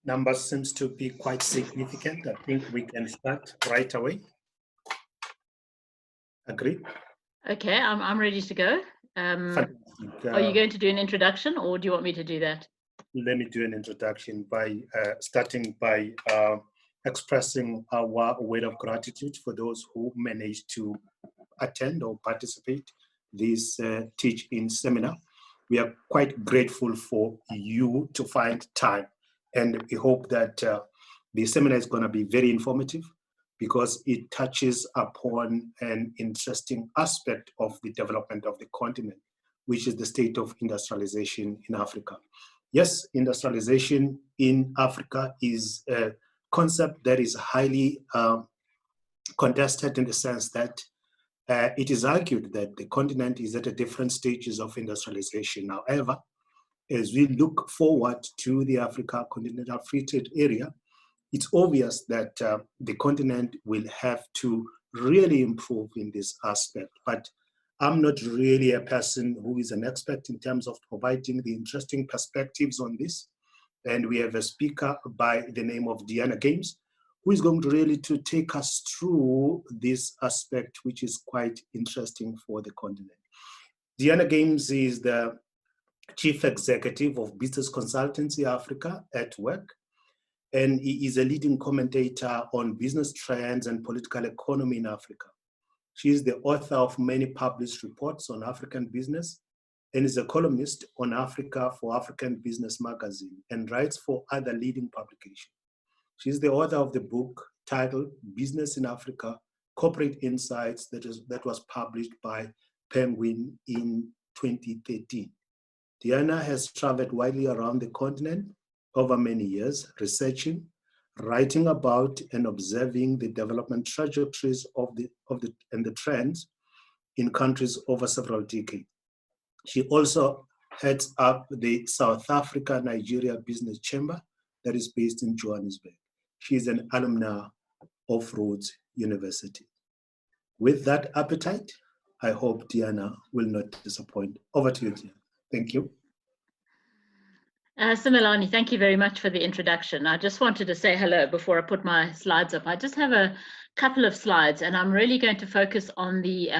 Number seems to be quite significant. I think we can start right away. Agree? Okay, I'm ready to go. Are you going to do an introduction, or do you want me to do that? Let me do an introduction by starting by expressing our word of gratitude for those who managed to attend or participate this teach-in seminar. We are quite grateful for you to find time, and we hope that the seminar is going to be very informative because it touches upon an interesting aspect of the development of the continent, which is the state of industrialization in Africa. Yes, industrialization in Africa is a concept that is highly contested in the sense that it is argued that the continent is at a different stages of industrialization. However, as we look forward to the Africa Continental Free Trade Area, it's obvious that the continent will have to really improve in this aspect. But I'm not really a person who is an expert in terms of providing the interesting perspectives on this. And we have a speaker by the name of Dianna Games, who is going to really to take us through this aspect, which is quite interesting for the continent. Dianna Games is the Chief Executive of Business Consultancy Africa at Work, and he is a leading commentator on business trends and political economy in Africa. She is the author of many published reports on African business and is a columnist on Africa for African Business Magazine and writes for other leading publications. She is the author of the book titled Business in Africa, Corporate Insights that was published by Penguin in 2013. Dianna has traveled widely around the continent over many years, researching, writing about, and observing the development trajectories and the trends in countries over several decades. She also heads up the South Africa-Nigeria Business Chamber that is based in Johannesburg. She is an alumna of Rhodes University. With that appetite, I hope Dianna will not disappoint. Over to you, Dianna. Thank you. Similani, thank you very much for the introduction. I just wanted to say hello before I put my slides up. I just have a couple of slides, and I'm really going to focus on the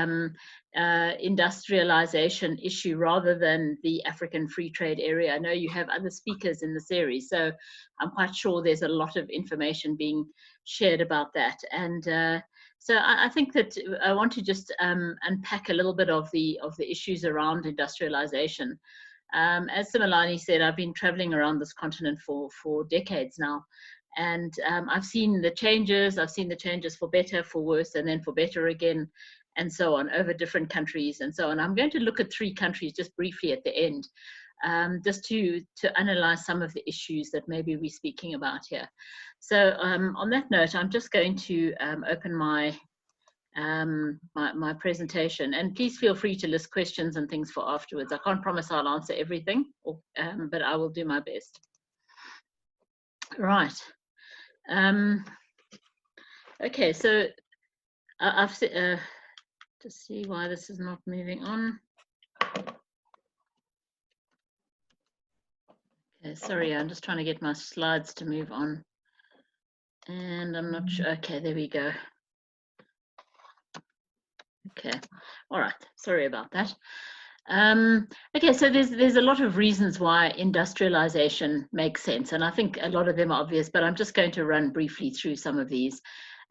industrialization issue rather than the African free trade area. I know you have other speakers in the series, so I'm quite sure there's a lot of information being shared about that. And so I think that I want to just unpack a little bit of the issues around industrialization. As Similani said, I've been traveling around this continent for decades now, and I've seen the changes. I've seen the changes for better, for worse, and then for better again, and so on, over different countries and so on. I'm going to look at 3 countries just briefly at the end, just to analyze some of the issues that maybe we're speaking about here. So on that note, I'm just going to open my presentation, and please feel free to list questions and things for afterwards. I can't promise I'll answer everything, but I will do my best. Right. Okay, so I've to see why this is not moving on. Okay, sorry, I'm just trying to get my slides to move on, and I'm not sure. Okay, there we go. Okay, all right, sorry about that. Okay, so there's a lot of reasons why industrialization makes sense, and I think a lot of them are obvious, but I'm just going to run briefly through some of these.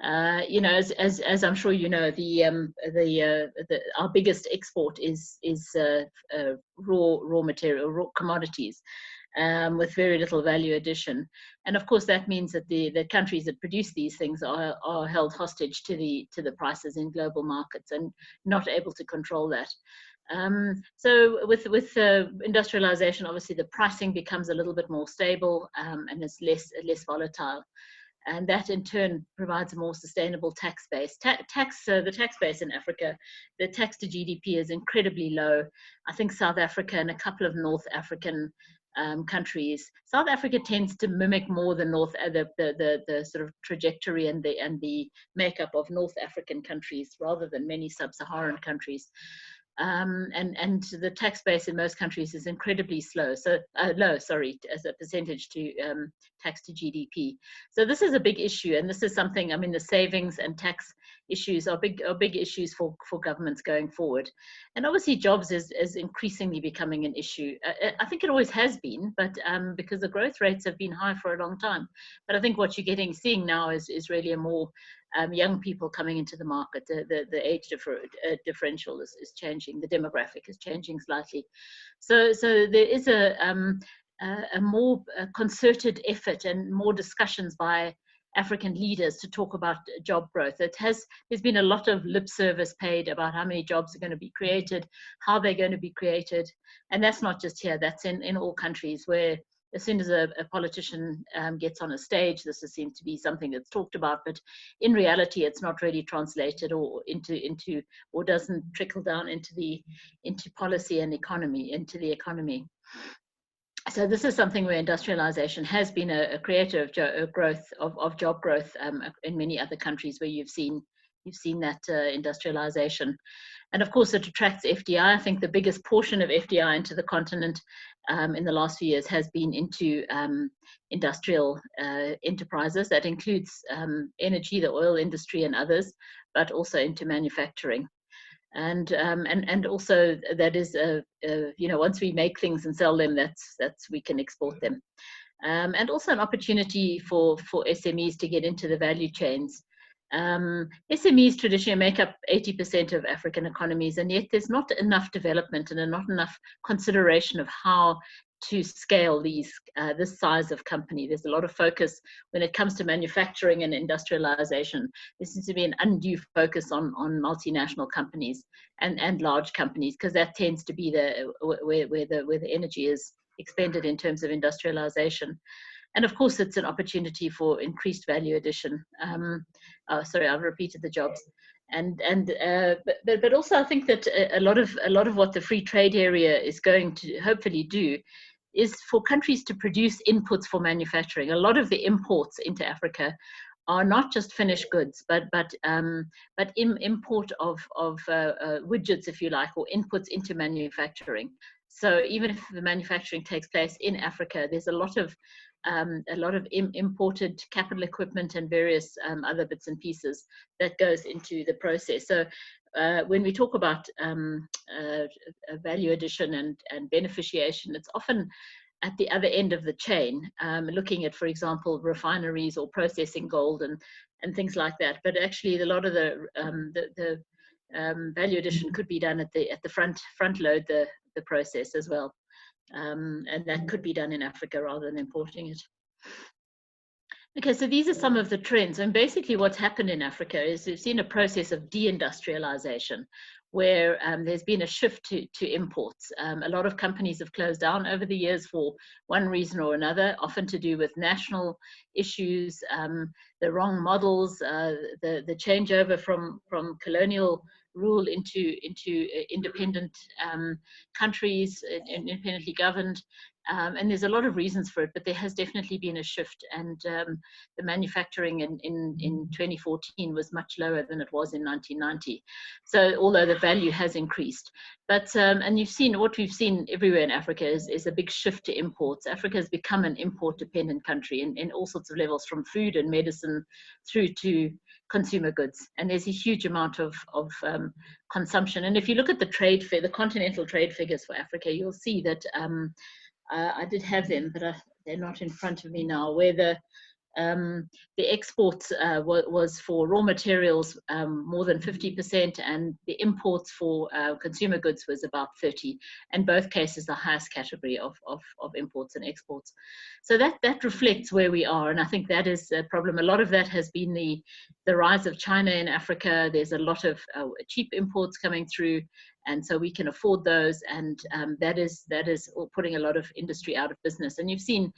You know, as I'm sure you know, our biggest export is raw material, raw commodities, with very little value addition. And of course, that means that the countries that produce these things are held hostage to the prices in global markets and not able to control that. So with industrialization, obviously the pricing becomes a little bit more stable, and it's less volatile. And that in turn provides a more sustainable tax base. The tax base in Africa, the tax to GDP is incredibly low. I think South Africa and a couple of North African countries. South Africa tends to mimic more the the sort of trajectory and the makeup of North African countries rather than many sub-Saharan countries. and the tax base in most countries is incredibly low, sorry, as a percentage to tax to GDP. So this is a big issue, and this is something, I mean, the savings and tax issues are big issues for governments going forward. And obviously jobs is increasingly becoming an issue. I think it always has been, but because the growth rates have been high for a long time. But I think what you're seeing now is really a more young people coming into the market. The age differential is changing. The demographic is changing slightly. So there is a more concerted effort and more discussions by African leaders to talk about job growth. There's been a lot of lip service paid about how many jobs are going to be created, how they're going to be created. And that's not just here, that's in all countries, where as soon as a politician gets on a stage, this seems to be something that's talked about, but in reality, it's not really translated or into or doesn't trickle down into policy and into the economy. So this is something where industrialization has been a creator of job growth in many other countries where you've seen that industrialization. And of course, it attracts FDI. I think the biggest portion of FDI into the continent in the last few years has been into industrial enterprises. That includes energy, the oil industry and others, but also into manufacturing. And also that is, once we make things and sell them, that's we can export them. And also an opportunity for SMEs to get into the value chains. SMEs traditionally make up 80% of African economies, and yet there's not enough development and not enough consideration of how to scale this size of company. There's a lot of focus when it comes to manufacturing and industrialization. There seems to be an undue focus on multinational companies and large companies, because that tends to be where the energy is expended in terms of industrialization. And of course, it's an opportunity for increased value addition. Sorry, I've repeated the jobs. But also I think that a lot of what the free trade area is going to hopefully do is for countries to produce inputs for manufacturing. A lot of the imports into Africa are not just finished goods, but import of widgets, if you like, or inputs into manufacturing. So even if the manufacturing takes place in Africa, there's a lot of imported capital equipment and various other bits and pieces that goes into the process. So when we talk about value addition and beneficiation, it's often at the other end of the chain, looking at, for example, refineries or processing gold and things like that. But actually, a lot of the value addition could be done at the front load the process as well. And that could be done in Africa rather than importing it. Okay, so these are some of the trends. And basically what's happened in Africa is we've seen a process of deindustrialization, where there's been a shift to imports. A lot of companies have closed down over the years for one reason or another, often to do with national issues, the wrong models, the changeover from colonial rule into independent countries, independently governed. And there's a lot of reasons for it, but there has definitely been a shift. And the manufacturing in 2014 was much lower than it was in 1990. So although the value has increased, but and what we've seen everywhere in Africa is a big shift to imports. Africa has become an import-dependent country in all sorts of levels, from food and medicine through to consumer goods. And there's a huge amount of consumption. And if you look at the continental trade figures for Africa, you'll see that I did have them, but they're not in front of me now, where the exports was for raw materials more than 50%, and the imports for consumer goods was about 30%. In both cases, the highest category of imports and exports. So that reflects where we are, and I think that is a problem. A lot of that has been the rise of China in Africa. There's a lot of cheap imports coming through, and so we can afford those, and that is putting a lot of industry out of business. And you've seen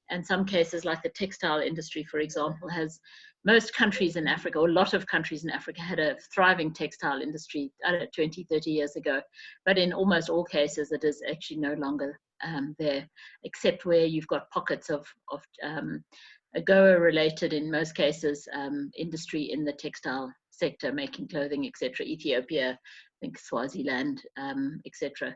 in some cases, like the textile industry, for example, most countries in Africa, or a lot of countries in Africa, had a thriving textile industry 20, 30 years ago. But in almost all cases, it is actually no longer there, except where you've got pockets of AGOA-related, in most cases, industry in the textile sector, making clothing, etc. Ethiopia, think Swaziland, etc.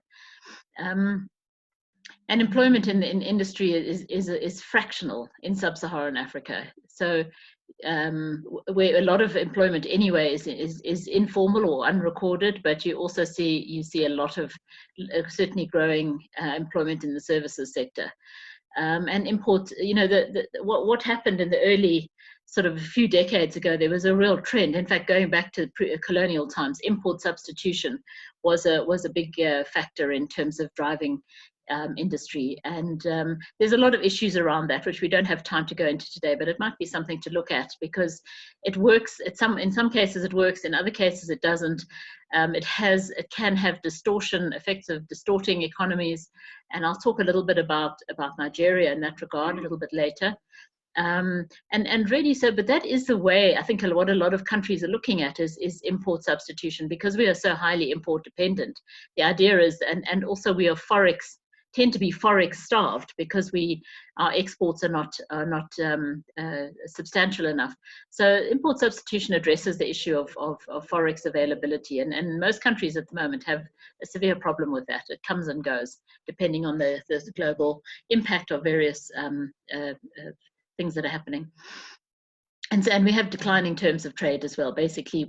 And employment in industry is fractional in sub-Saharan Africa. So where a lot of employment anyway is informal or unrecorded, but you also see a lot of certainly growing employment in the services sector. And import, what happened in the early sort of a few decades ago, there was a real trend. In fact, going back to colonial times, import substitution was a big factor in terms of driving industry. And there's a lot of issues around that, which we don't have time to go into today, but it might be something to look at because it works. In some cases it works, in other cases it doesn't. It can have effects of distorting economies. And I'll talk a little bit about Nigeria in that regard a little bit later. And really, but that is the way I think what a lot of countries are looking at is import substitution, because we are so highly import dependent. The idea is, and also we are tend to be forex starved because our exports are not substantial enough. So import substitution addresses the issue of forex availability, and most countries at the moment have a severe problem with that. It comes and goes depending on the global impact of various things that are happening. And we have declining terms of trade as well. Basically,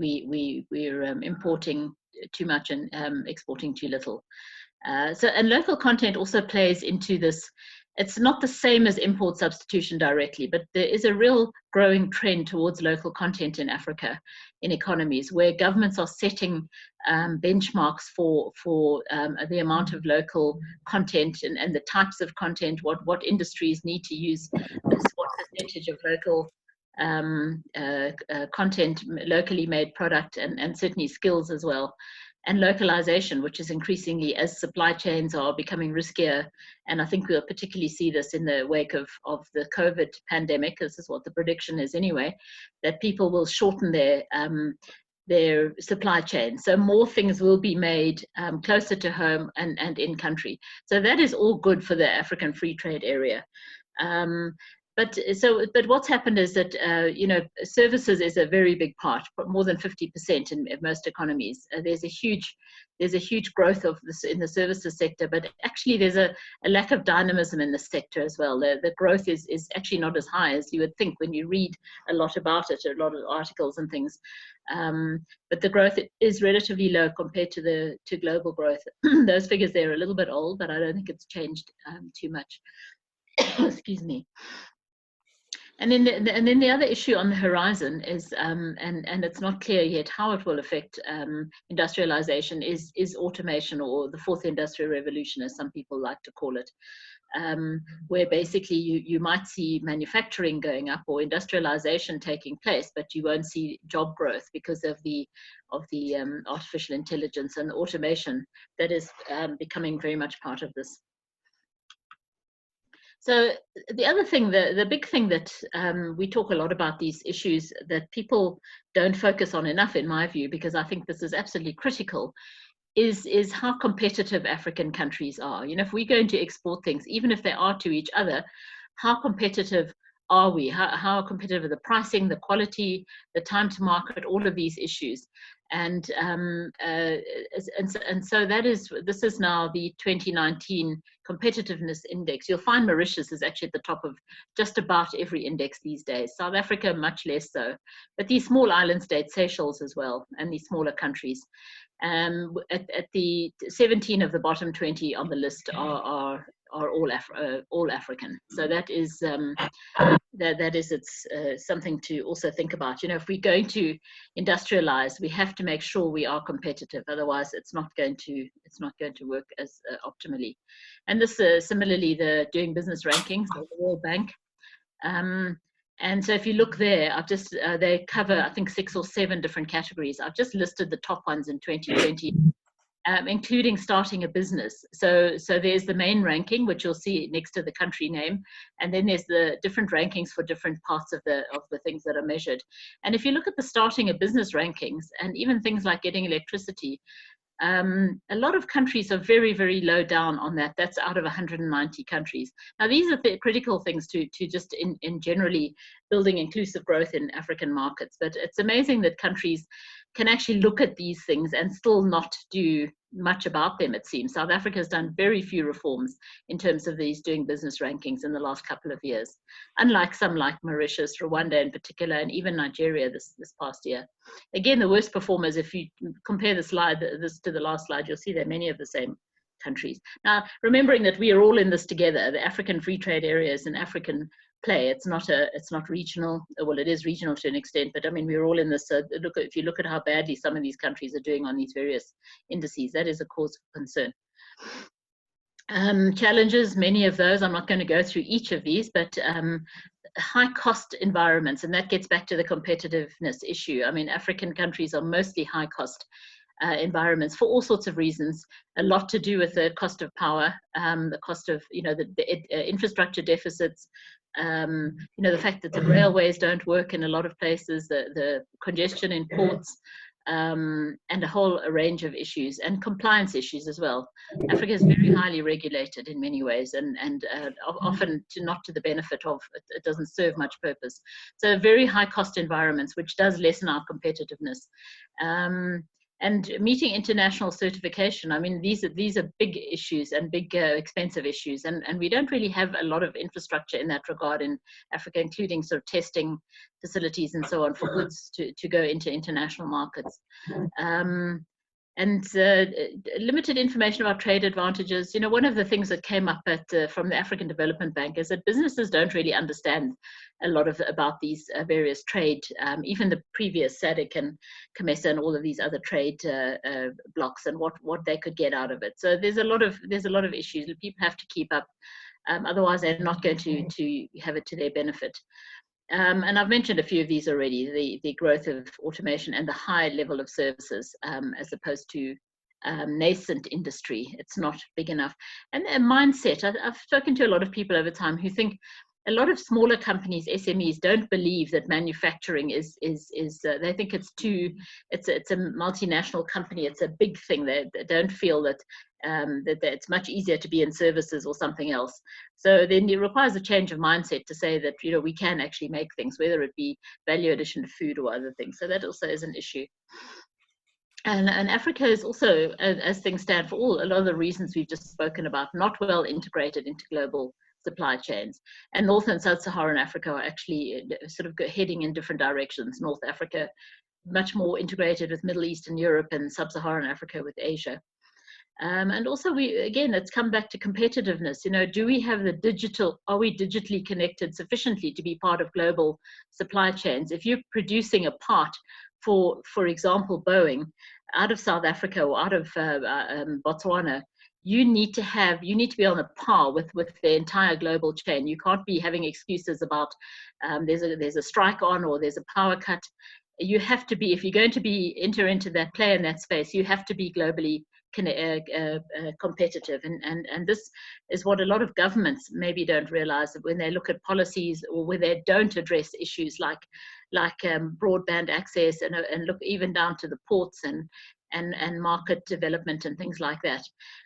we're importing too much and exporting too little. And local content also plays into this. It's not the same as import substitution directly, but there is a real growing trend towards local content in Africa, in economies where governments are setting benchmarks for the amount of local content and the types of content, what industries need to use, what percentage of local content, locally made product, and certainly skills as well. And localization, which is increasingly, as supply chains are becoming riskier, and I think we'll particularly see this in the wake of the COVID pandemic. This is what the prediction is anyway, that people will shorten their supply chain. So more things will be made closer to home and in country. So that is all good for the African free trade area. But what's happened is that services is a very big part, more than 50% in most economies. There's a huge growth of this in the services sector, but actually there's a lack of dynamism in the sector as well. The growth is actually not as high as you would think when you read a lot about it, a lot of articles and things. But the growth is relatively low compared to global growth. Those figures there are a little bit old, but I don't think it's changed too much. Excuse me. And then the other issue on the horizon is, and it's not clear yet how it will affect industrialization, is automation, or the fourth industrial revolution, as some people like to call it, where basically you might see manufacturing going up or industrialization taking place, but you won't see job growth because of the artificial intelligence and automation that is becoming very much part of this. So the other thing, the big thing that we talk a lot about, these issues that people don't focus on enough, in my view, because I think this is absolutely critical, is how competitive African countries are. If we're going to export things, even if they are to each other, how competitive are we? How competitive are the pricing, the quality, the time to market, all of these issues? And so this is now the 2019 competitiveness index. You'll find Mauritius is actually at the top of just about every index these days. South Africa much less so, but these small island states, Seychelles as well, and these smaller countries. At the 17 of the bottom 20 on the list are all African. So that is something to also think about. If we're going to industrialize, we have to make sure we are competitive. Otherwise, it's not going to work as optimally. And this similarly, the Doing Business rankings, the World Bank. And so if you look there, they cover, I think, 6 or 7 different categories. I've just listed the top ones in 2020. Including starting a business. So there's the main ranking, which you'll see next to the country name, and then there's the different rankings for different parts of the things that are measured. And if you look at the starting a business rankings, and even things like getting electricity, a lot of countries are very, very low down on that. That's out of 190 countries. Now, these are the critical things to just in generally building inclusive growth in African markets. But it's amazing that countries can actually look at these things and still not do much about them, it seems. South Africa has done very few reforms in terms of these doing business rankings in the last couple of years, unlike some like Mauritius, Rwanda in particular, and even Nigeria this past year. Again, the worst performers, if you compare this to the last slide, you'll see there are many of the same countries. Now, remembering that we are all in this together, the African Free Trade Area is an African play. It's not regional. Well, it is regional to an extent, but I mean, we're all in this. If you look at how badly some of these countries are doing on these various indices, that is a cause for concern. Challenges, many of those, I'm not going to go through each of these, but high cost environments, and that gets back to the competitiveness issue. I mean, African countries are mostly high cost environments for all sorts of reasons, a lot to do with the cost of power, the cost of, the infrastructure deficits, the fact that the railways don't work in a lot of places, the congestion in ports, and a whole range of issues, and compliance issues as well. Africa is very highly regulated in many ways, and often not to the benefit of, it doesn't serve much purpose. So very high cost environments, which does lessen our competitiveness. And meeting international certification, I mean, these are big issues and big expensive issues, and we don't really have a lot of infrastructure in that regard in Africa, including sort of testing facilities and so on for goods to go into international markets. And limited information about trade advantages. One of the things that came up from the African Development Bank is that businesses don't really understand a lot about these various trade, even the previous SADC and COMESA and all of these other trade blocks, and what they could get out of it. So there's a lot of issues that people have to keep up, otherwise they're not going to have it to their benefit. And I've mentioned a few of these already, the growth of automation and the high level of services, as opposed to nascent industry. It's not big enough. And a mindset, I've spoken to a lot of people over time who think a lot of smaller companies, SMEs, don't believe that manufacturing is they think it's a multinational company, it's a big thing. They don't feel that that it's much easier to be in services or something else. So then it requires a change of mindset to say that we can actually make things, whether it be value addition to food or other things. So that also is an issue. And Africa is also, as things stand, for a lot of the reasons we've just spoken about, not well integrated into global supply chains. And North and Sub-Saharan Africa are actually sort of heading in different directions. North Africa, much more integrated with Middle East and Europe, and Sub-Saharan Africa with Asia. And also, it's come back to competitiveness. Do we have are we digitally connected sufficiently to be part of global supply chains? If you're producing a part for example, Boeing, out of South Africa or out of Botswana, you need to be on a par with the entire global chain. You can't be having excuses about there's a strike on or there's a power cut. You have to be, if you're going to enter into that play in that space, you have to be globally competitive, and this is what a lot of governments maybe don't realize, that when they look at policies or where they don't address issues like broadband access and look even down to the ports and market development and things like that.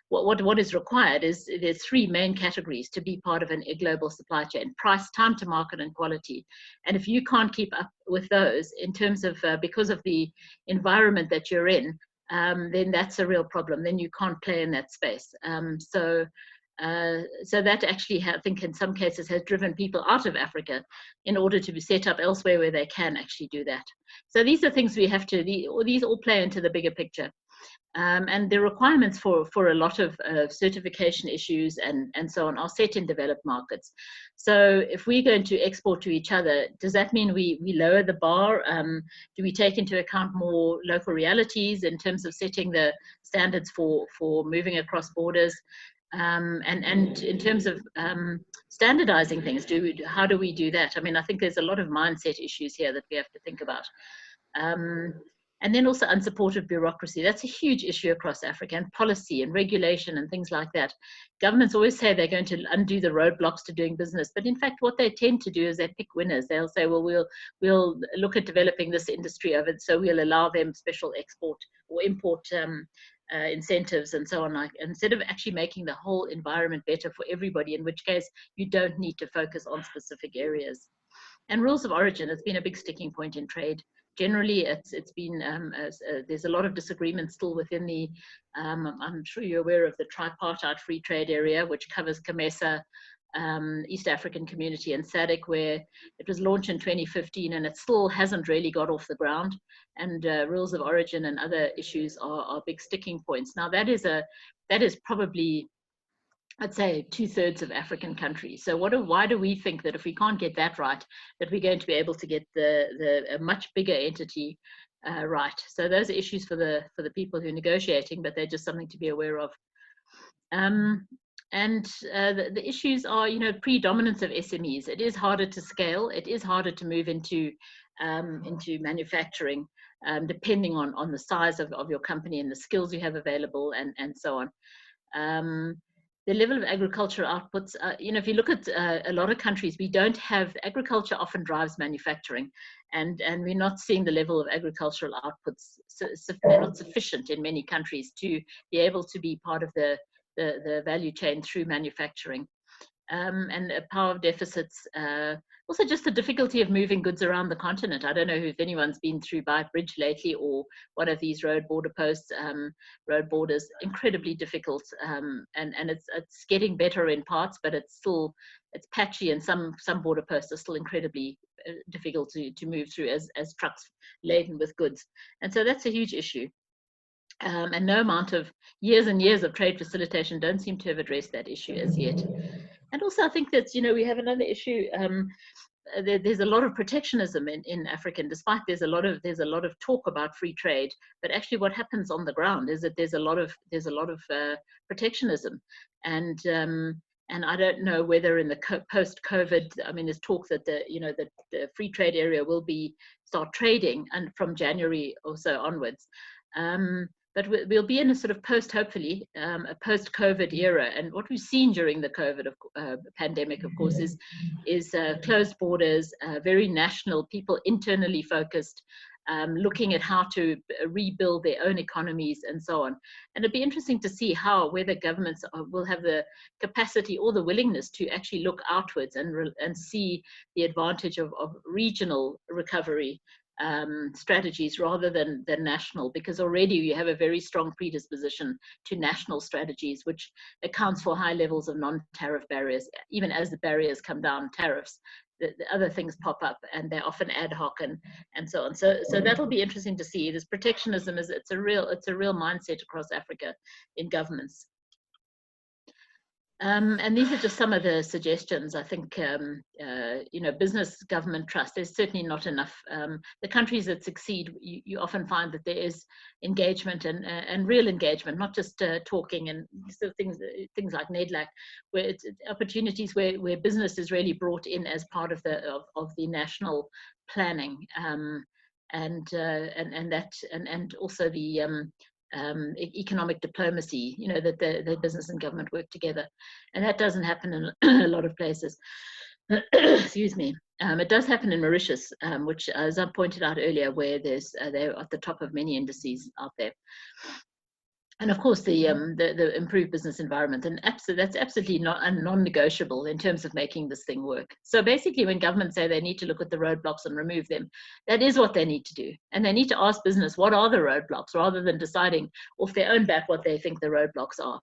What is required is there's three main categories to be part of a global supply chain: price, time to market, and quality. And if you can't keep up with those in terms of because of the environment that you're in, then that's a real problem. Then you can't play in that space. So that actually, I think, in some cases has driven people out of Africa in order to be set up elsewhere where they can actually do that. So these are things we have to, these all play into the bigger picture. And the requirements for a lot of certification issues and so on are set in developed markets. So if we're going to export to each other, does that mean we lower the bar? Do we take into account more local realities in terms of setting the standards for moving across borders? And in terms of standardizing things, how do we do that? I mean, I think there's a lot of mindset issues here that we have to think about. And then also unsupported bureaucracy. That's a huge issue across Africa, and policy and regulation and things like that. Governments always say they're going to undo the roadblocks to doing business, but in fact, what they tend to do is they pick winners. They'll say, well, we'll look at developing this industry of it, so we'll allow them special export or import incentives and so on, instead of actually making the whole environment better for everybody, in which case you don't need to focus on specific areas. And rules of origin has been a big sticking point in trade generally it's been there's a lot of disagreement still within the I'm sure you're aware of the tripartite free trade area, which covers COMESA, East African Community and SADC, where it was launched in 2015 and it still hasn't really got off the ground, and rules of origin and other issues are big sticking points. Now that is probably, I'd say, 2/3 of African countries. So why do we think that if we can't get that right, that we're going to be able to get a much bigger entity right? So those are issues for the people who are negotiating, but they're just something to be aware of. And the issues are, predominance of SMEs. It is harder to scale. It is harder to move into manufacturing, depending on the size of your company and the skills you have available, and so on. The level of agricultural outputs, if you look at a lot of countries, we don't have, agriculture often drives manufacturing, and we're not seeing the level of agricultural outputs. They're not sufficient in many countries to be able to be part of the value chain through manufacturing. And power deficits, also just the difficulty of moving goods around the continent. I don't know if anyone's been through Bight Bridge lately or one of these road border posts, road borders, incredibly difficult. And it's getting better in parts, but it's patchy, and some border posts are still incredibly difficult to move through as trucks laden with goods. And so that's a huge issue. And no amount of years and years of trade facilitation don't seem to have addressed that issue as yet. And also, I think that, we have another issue. There's a lot of protectionism in Africa, and despite there's a lot of talk about free trade, but actually what happens on the ground is that there's a lot of protectionism. And I don't know whether in the post-COVID, there's talk that the free trade area will start trading and from January or so onwards. But we'll be in a sort of hopefully, a post-COVID era. And what we've seen during the COVID pandemic, of course, is closed borders, very national, people internally focused, looking at how to rebuild their own economies and so on. And it'd be interesting to see whether governments will have the capacity or the willingness to actually look outwards and see the advantage of regional recovery strategies rather than national, because already you have a very strong predisposition to national strategies, which accounts for high levels of non-tariff barriers. Even as the barriers come down, tariffs, the other things pop up, and they're often ad hoc and so on. So that'll be interesting to see. This protectionism it's a real mindset across Africa in governments. And these are just some of the suggestions. I think, business government trust, there's certainly not enough. The countries that succeed, you often find that there is engagement and real engagement, not just talking and sort of things like NEDLAC, where it's opportunities where business is really brought in as part of the national planning, and also the economic diplomacy, that the business and government work together, and that doesn't happen in a lot of places. Excuse me. It does happen in Mauritius, which, as I pointed out earlier, where they're at the top of many indices out there. And of course, the improved business environment, and that's absolutely non-negotiable in terms of making this thing work. So basically, when governments say they need to look at the roadblocks and remove them, that is what they need to do. And they need to ask business, what are the roadblocks, rather than deciding off their own bat what they think the roadblocks are.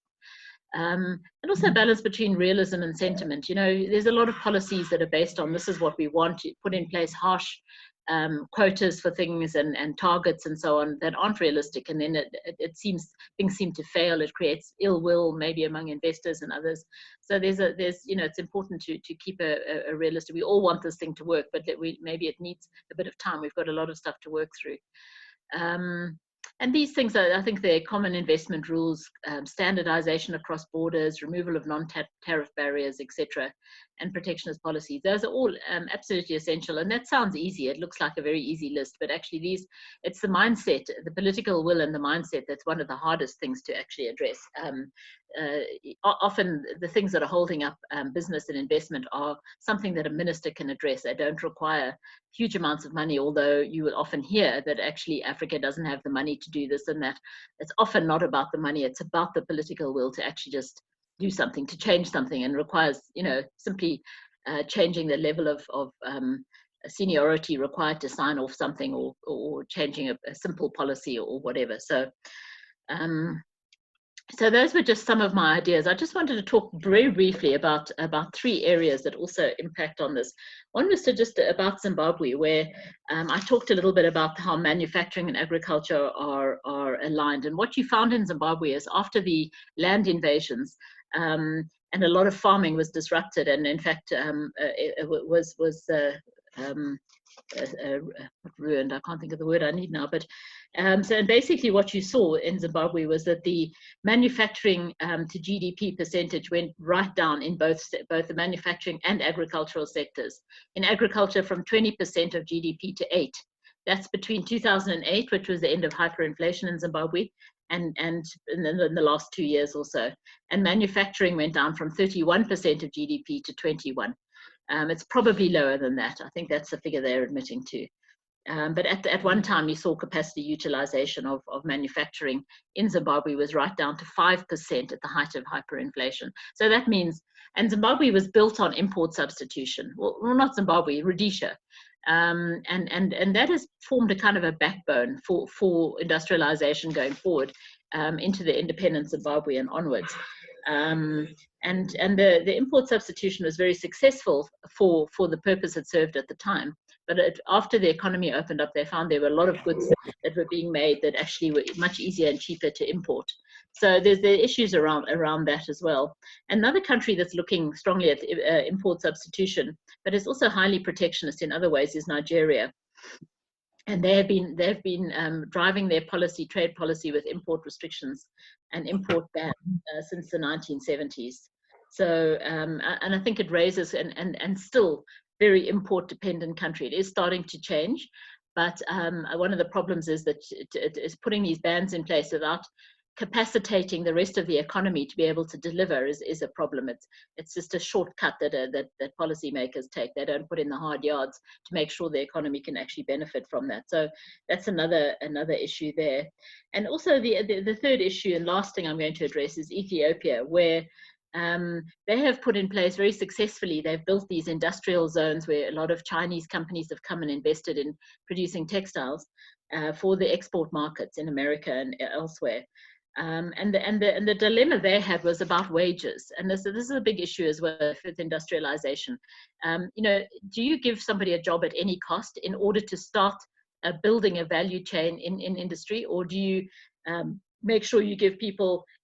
And also balance between realism and sentiment. There's a lot of policies that are based on, this is what we want, to put in place harsh quotas for things and targets and so on that aren't realistic, and then it seems things seem to fail. It creates ill will maybe among investors and others. So there's it's important to keep a realistic. We all want this thing to work, but maybe it needs a bit of time. We've got a lot of stuff to work through. And these things are, I think, they're common investment rules, standardization across borders, removal of non-tariff barriers, etc., and protectionist policies. Those are all absolutely essential. And that sounds easy. It looks like a very easy list, but actually it's the mindset, the political will and the mindset that's one of the hardest things to actually address. Often the things that are holding up business and investment are something that a minister can address. They don't require huge amounts of money, although you will often hear that actually Africa doesn't have the money to do this and that. It's often not about the money, it's about the political will to actually just do something, to change something, and requires, simply changing the level of seniority required to sign off something, or changing a simple policy or whatever. So so those were just some of my ideas. I just wanted to talk very briefly about 3 areas that also impact on this. One was about Zimbabwe, where I talked a little bit about how manufacturing and agriculture are aligned. And what you found in Zimbabwe is, after the land invasions, and a lot of farming was disrupted, and in fact it was ruined. I can't think of the word I need now, but so basically what you saw in Zimbabwe was that the manufacturing to GDP percentage went right down in both the manufacturing and agricultural sectors. In agriculture, from 20% of GDP to 8%. That's between 2008, which was the end of hyperinflation in Zimbabwe, and in the last 2 years or so. And manufacturing went down from 31% of GDP to 21%. It's probably lower than that. I think that's the figure they're admitting to. But at one time, you saw capacity utilization of manufacturing in Zimbabwe was right down to 5% at the height of hyperinflation. So that means, and Zimbabwe was built on import substitution. Well, not Zimbabwe, Rhodesia. And that has formed a kind of a backbone for industrialization going forward into the independent Zimbabwe and onwards. And the import substitution was very successful for the purpose it served at the time. But after the economy opened up, they found there were a lot of goods that were being made that actually were much easier and cheaper to import. So there's the issues around that as well. Another country that's looking strongly at import substitution, but is also highly protectionist in other ways, is Nigeria. And they've been driving their trade policy with import restrictions and import bans since the 1970s. So, and I think it raises, and still very import dependent country. It is starting to change, but one of the problems is that it is putting these bans in place without capacitating the rest of the economy to be able to deliver is a problem. It's just a shortcut that policymakers take. They don't put in the hard yards to make sure the economy can actually benefit from that. So that's another issue there. And also the third issue and last thing I'm going to address is Ethiopia, where they have put in place very successfully. They've built these industrial zones where a lot of Chinese companies have come and invested in producing textiles for the export markets in America and elsewhere. And the dilemma they had was about wages, and this is a big issue as well with industrialization. Do you give somebody a job at any cost in order to start building a value chain in industry, or do you make sure you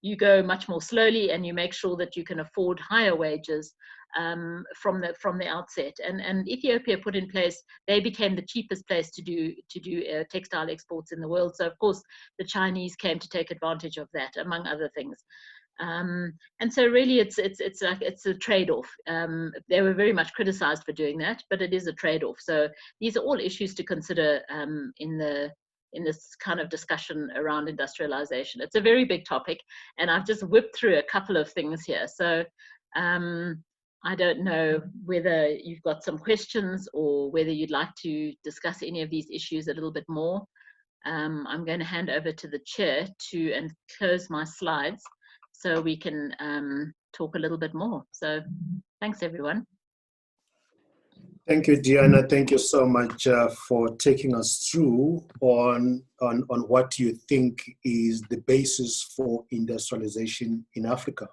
you go much more slowly, and you make sure that you can afford higher wages from the outset? And Ethiopia put in place, they became the cheapest place to do textile exports in the world. So of course the Chinese came to take advantage of that, among other things. And so really it's a trade-off. They were very much criticized for doing that, but it is a trade-off. So these are all issues to consider in this kind of discussion around industrialization. It's a very big topic, and I've just whipped through a couple of things here. So I don't know whether you've got some questions or whether you'd like to discuss any of these issues a little bit more. I'm going to hand over to the chair and close my slides so we can talk a little bit more. So thanks, everyone. Thank you, Dianna. Thank you so much for taking us through on what you think is the basis for industrialization in Africa.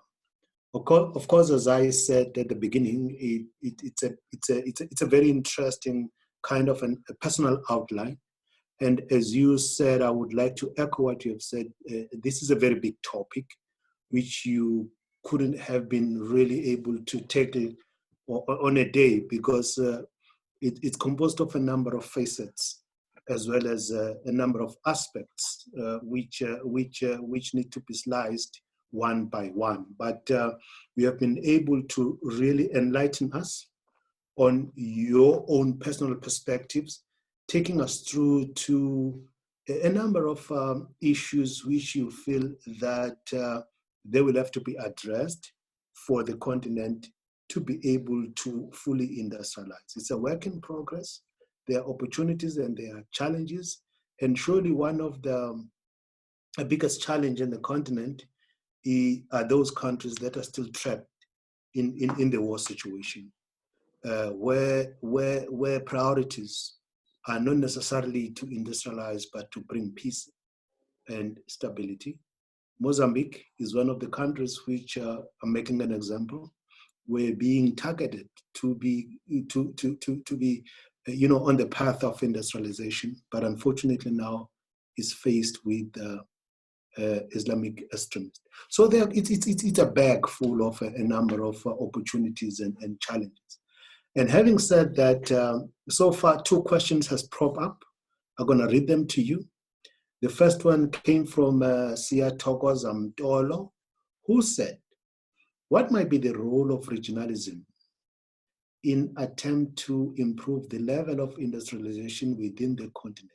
Of course, as I said at the beginning, it's a very interesting kind of a personal outline. And as you said, I would like to echo what you have said. This is a very big topic, which you couldn't have been really able to tackle on a day, because it's composed of a number of facets, as well as a number of aspects which need to be sliced one by one. But we have been able to really enlighten us on your own personal perspectives, taking us through to a number of issues which you feel that they will have to be addressed for the continent to be able to fully industrialize. It's a work in progress. There are opportunities and there are challenges. And surely one of the biggest challenge in the continent are those countries that are still trapped in the war situation. where priorities are not necessarily to industrialize, but to bring peace and stability. Mozambique is one of the countries which are making an example. We're being targeted to be on the path of industrialization, but unfortunately now is faced with Islamic extremists. So it's a bag full of a number of opportunities and challenges. And having said that, so far 2 questions has propped up. I'm going to read them to you. The first one came from Sia Togozam Dolo, who said, what might be the role of regionalism in attempt to improve the level of industrialization within the continent?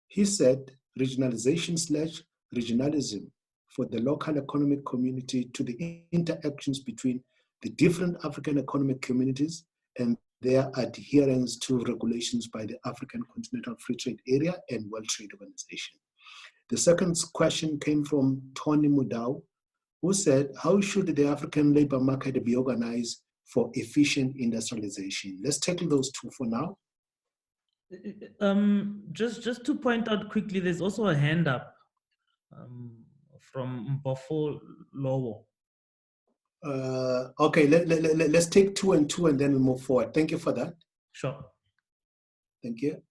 He said, regionalization/regionalism for the local economic community to the interactions between the different African economic communities and their adherence to regulations by the African Continental Free Trade Area and World Trade Organization. The second question came from Tony Mudau, who said, how should the African labor market be organized for efficient industrialization? Let's tackle those 2 for now. Just to point out quickly, there's also a hand up from Mbofo Lowo. Okay, let's take 2 and 2 and then we move forward. Thank you for that. Sure. Thank you.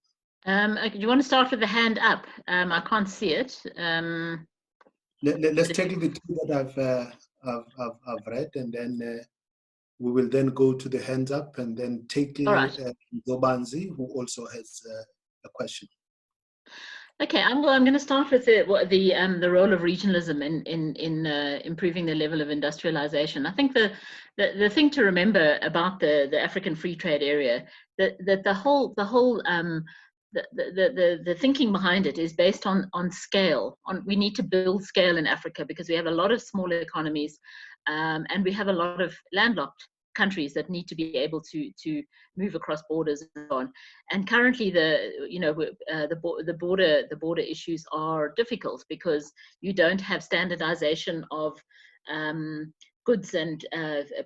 Do you want to start with the hand up? I can't see it. Let's take the 2 that I've read, and then we will then go to the hands up, and then take Zobanzi, who also has a question. Okay, I'm going to start with the role of regionalism in improving the level of industrialization. I think the thing to remember about the African Free Trade Area, that the thinking behind it is based on scale. We need to build scale in Africa because we have a lot of smaller economies, and we have a lot of landlocked countries that need to be able to move across borders and so on. And currently, the border issues are difficult because you don't have standardization of goods and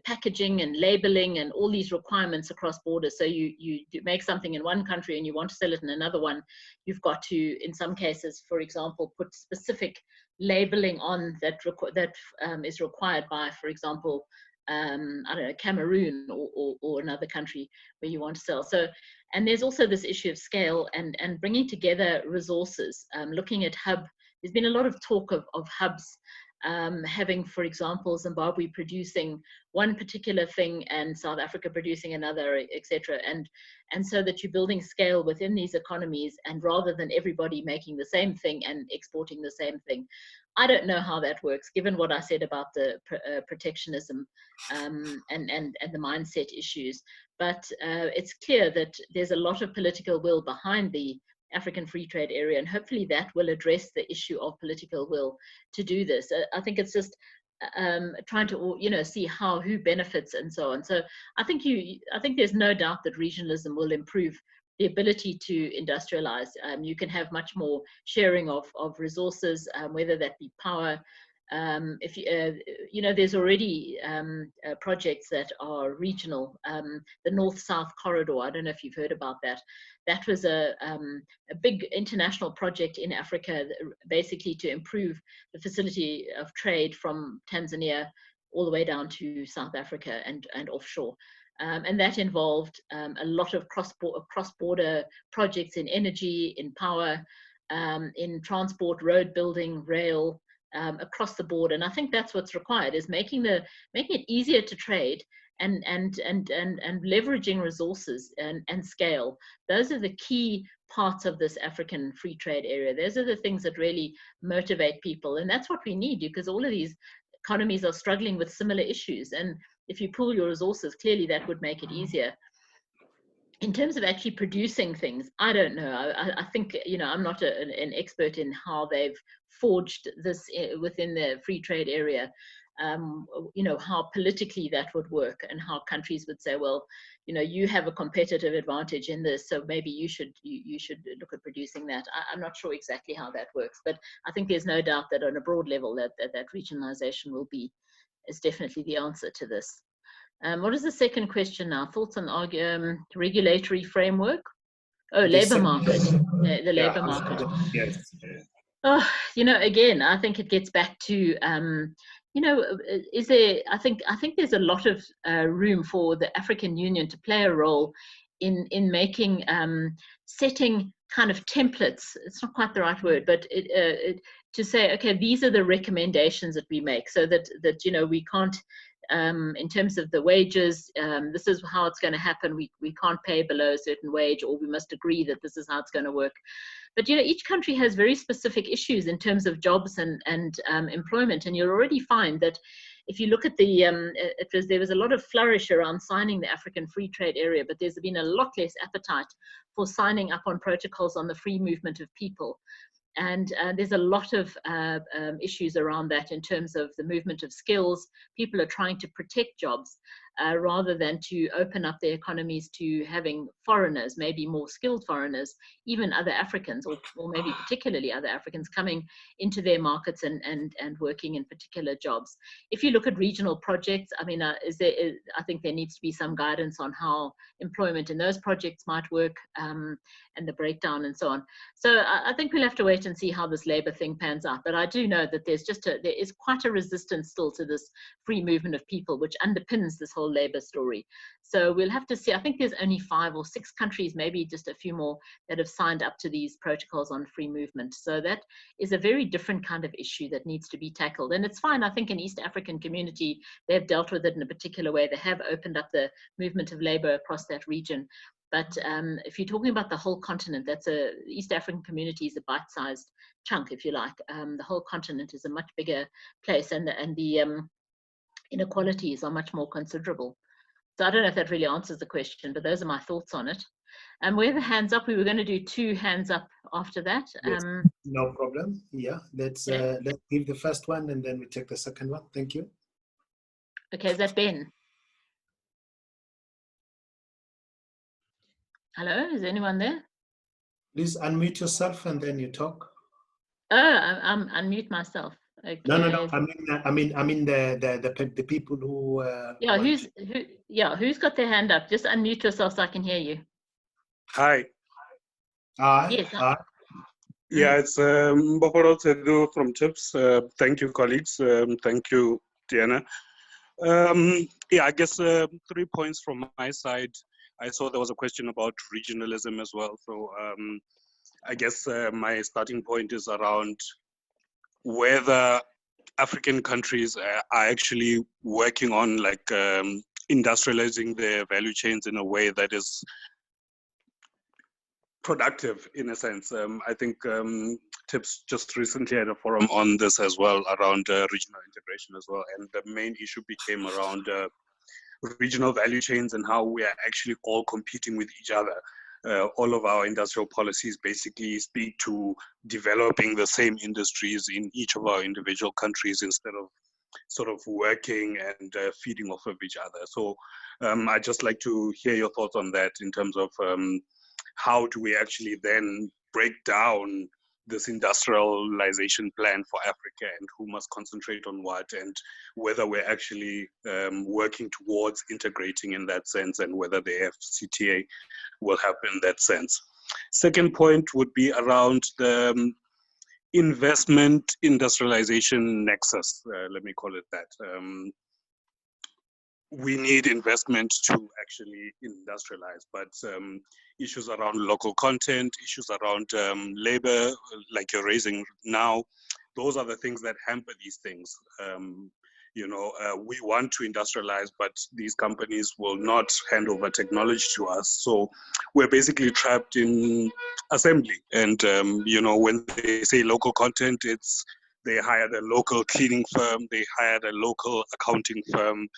packaging and labeling and all these requirements across borders. So you make something in one country and you want to sell it in another one, you've got to, in some cases, for example, put specific labeling on that is required by, for example, I don't know, Cameroon or another country where you want to sell. So, and there's also this issue of scale and bringing together resources, looking at there's been a lot of talk of hubs, having, for example, Zimbabwe producing one particular thing and South Africa producing another, etc. And so that you're building scale within these economies, and rather than everybody making the same thing and exporting the same thing. I don't know how that works, given what I said about the protectionism and the mindset issues. But it's clear that there's a lot of political will behind the African Free Trade Area, and hopefully that will address the issue of political will to do this. I think it's just trying to see who benefits and so on. So I think there's no doubt that regionalism will improve the ability to industrialize. You can have much more sharing of resources, whether that be power. If there's already projects that are regional. The North-South Corridor, I don't know if you've heard about that. That was a big international project in Africa, basically to improve the facility of trade from Tanzania all the way down to South Africa and offshore. And that involved a lot of cross-border projects in energy, in power, in transport, road building, rail, across the board. And I think that's what's required, is making it easier to trade and leveraging resources and scale. Those are the key parts of this African Free Trade Area. Those are the things that really motivate people. And that's what we need, because all of these economies are struggling with similar issues. And if you pool your resources, clearly that would make it easier. In terms of actually producing things, I don't know. I think, I'm not an expert in how they've forged this within the free trade area, how politically that would work, and how countries would say, well, you have a competitive advantage in this, so maybe you should look at producing that. I'm not sure exactly how that works, but I think there's no doubt that on a broad level that regionalization is definitely the answer to this. What is the second question now? Thoughts on regulatory framework? Oh, The labor second market. question. The Yeah, labor market. yes. Oh, again, I think it gets back to, I think there's a lot of room for the African Union to play a role in making, setting kind of templates. It's not quite the right word, but to say, okay, these are the recommendations that we make, so that we can't, in terms of the wages, this is how it's going to happen. We can't pay below a certain wage, or we must agree that this is how it's going to work. But each country has very specific issues in terms of jobs and employment, and you'll already find that if you look at there was a lot of flourish around signing the African Free Trade Area, but there's been a lot less appetite for signing up on protocols on the free movement of people. And there's a lot of issues around that in terms of the movement of skills. People are trying to protect jobs rather than to open up their economies to having foreigners, maybe more skilled foreigners, even other Africans, or maybe particularly other Africans coming into their markets and working in particular jobs. If you look at regional projects, I mean, I think there needs to be some guidance on how employment in those projects might work, and the breakdown and so on. So I think we'll have to wait and see how this labor thing pans out. But I do know that there is quite a resistance still to this free movement of people, which underpins this whole labor story. So we'll have to see. I think there's only 5 or 6 countries, maybe just a few more, that have signed up to these protocols on free movement. So that is a very different kind of issue that needs to be tackled. And it's fine. I think in East African community, they've dealt with it in a particular way. They have opened up the movement of labor across that region. But if you're talking about the whole continent, East African community is a bite-sized chunk, if you like. The whole continent is a much bigger place, and the inequalities are much more considerable. So I don't know if that really answers the question, but those are my thoughts on it. And we have a hands up. We were going to do 2 hands up after that. Yes, no problem. Yeah, let's give the first one and then we take the second one. Thank you. Okay, is that Ben? Hello, is anyone there? Please unmute yourself and then you talk. Oh, I'm unmute myself. Okay. No. I mean the people who. Who's got their hand up? Just unmute yourself so I can hear you. Hi. Yes. Yeah, it's Mbokoro Tedu from CHIPS. Thank you, colleagues. Thank you, Dianna. Yeah, I guess 3 points from my side. I saw there was a question about regionalism as well. So I guess my starting point is around whether African countries are actually working on industrializing their value chains in a way that is productive, in a sense. I think TIPS just recently had a forum on this as well, around regional integration as well. And the main issue became around regional value chains and how we are actually all competing with each other. All of our industrial policies basically speak to developing the same industries in each of our individual countries instead of sort of working and feeding off of each other. So I'd just like to hear your thoughts on that in terms of how do we actually then break down this industrialization plan for Africa, and who must concentrate on what, and whether we're actually working towards integrating in that sense, and whether the FCTA will help in that sense. Second point would be around the investment industrialization nexus, let me call it that. We need investment to actually industrialize, but issues around local content, issues around labor, like you're raising now, those are the things that hamper these things. We want to industrialize, but these companies will not hand over technology to us. So we're basically trapped in assembly. And, when they say local content, they hired a local cleaning firm, they hired a local accounting firm,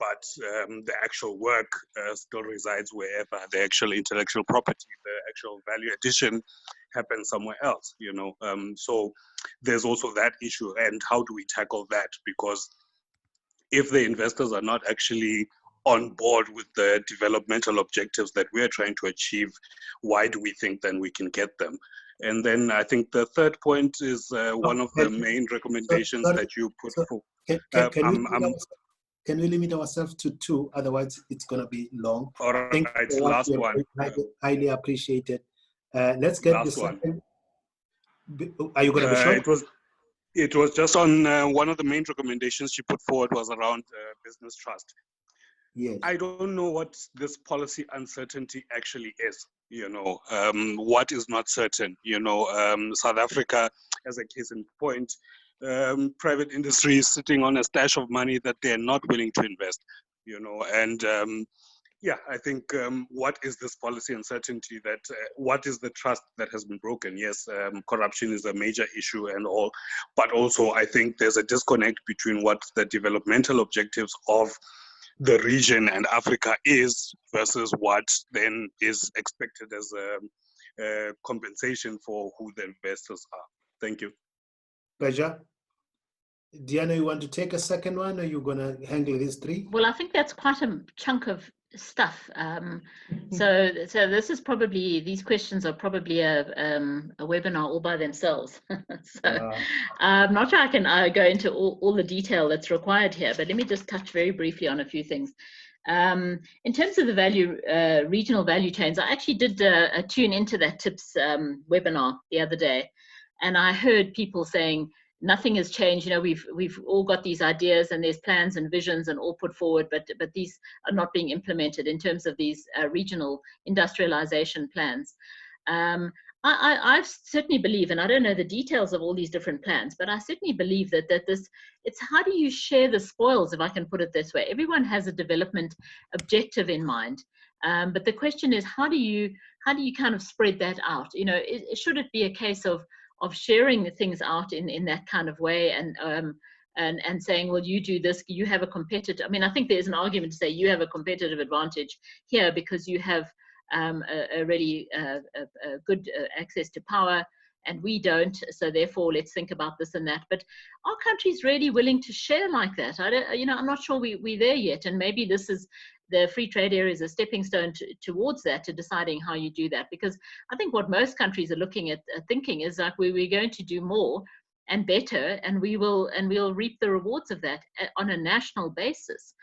but the actual work still resides wherever the actual intellectual property, the actual value addition happens somewhere else, So there's also that issue, and how do we tackle that? Because if the investors are not actually on board with the developmental objectives that we're trying to achieve, why do we think then we can get them? And then I think the third point is one of the main recommendations that you put forward. can we limit ourselves to 2? Otherwise, it's going to be long. All right, Thank you for what last you have one. highly appreciated. Let's get Last the one. second. Are you going to be short? It was just on one of the main recommendations she put forward was around business trust. Yes. I don't know what this policy uncertainty actually is. What is not certain? South Africa, as a case in point, private industry is sitting on a stash of money that they're not willing to invest. Yeah, I think what is this policy uncertainty that, what is the trust that has been broken? Yes, corruption is a major issue and all, but also I think there's a disconnect between what the developmental objectives of the region and Africa is versus what then is expected as a compensation for who the investors are. Thank you. Pleasure. Dianna, you want to take a second one, or you're going to handle these 3? Well, I think that's quite a chunk of stuff. So this is probably, these questions are probably a webinar all by themselves. So I'm not sure I can go into all the detail that's required here, but let me just touch very briefly on a few things. In terms of the regional value chains, I actually did tune into that TIPS webinar the other day, and I heard people saying, nothing has changed. We've all got these ideas and there's plans and visions and all put forward, but these are not being implemented in terms of these regional industrialization plans. I certainly believe, and I don't know the details of all these different plans, but I certainly believe that it's how do you share the spoils, if I can put it this way. Everyone has a development objective in mind, but the question is, how do you kind of spread that out? Should it be a case of sharing the things out in that kind of way, and saying, well, you do this, you have a competitive, I think there's an argument to say you have a competitive advantage here because you have a really good access to power and we don't, so therefore let's think about this and that. But are countries really willing to share like that? I'm not sure we're there yet, and maybe this is the free trade area is a stepping stone towards that, to deciding how you do that. Because I think what most countries are looking at thinking is like we're going to do more and better, and we'll reap the rewards of that on a national basis.